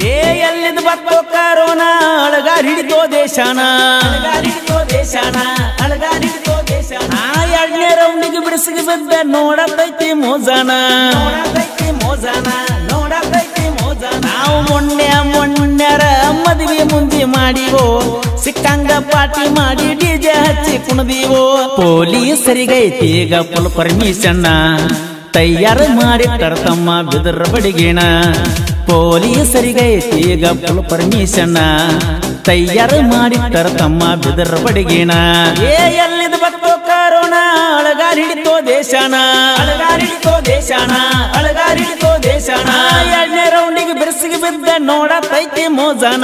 ಏ ಎಲ್ಲಿಂದ ಬತ್ತೋ ಕರೋನಾ ಅಳಗಾರ್ ಹಿಡಿತೋ ದೇಶಾನ ಎರಡನೇ ರೌಂಡಿಗೆ ಬಿಡಿಸಿಗೆ ಬಿದ್ದ ನೋಡತೈತಿ ಮೋಜಾನ ನಾವು ಮೊನ್ನೆರ ಮದುವೆ ಮುಂದೆ ಮಾಡಿವೋ ಸಿಕ್ಕಂಗ ಪಾರ್ಟಿ ಮಾಡಿ ಡಿಜೆ ಹಚ್ಚಿ ಕುಣದೀವೋ ಪೊಲೀಸರಿಗೈತಿ ಈಗ ಫುಲ್ ಪರ್ಮಿಷನ್ ತಯಾರು ಮಾಡಿ ತಮ್ಮ ಬಿದರ ಬಡಿಗೇಣ ಪೊಲೀಸರಿಗೈತಿ ಈಗ ಫುಲ್ ಪರ್ಮಿಷನ್ ತಯಾರು ಮಾಡಿ ತಮ್ಮ ಬಿದರ ಬಡಿಗೇಣ ಏ ಎಲ್ಲಿದ ಬತ್ತೋ ಕರೋನಾ ಅಳಗಾರ್ ಹಿಡಿತೋ ದೇಶಾನ ಎರಡನೇ ರೌಂಡಿಗೆ ಬಿರ್ಸಿಗೆ ಬಿದ್ದ ನೋಡತೈತಿ ಮೋಜಾನ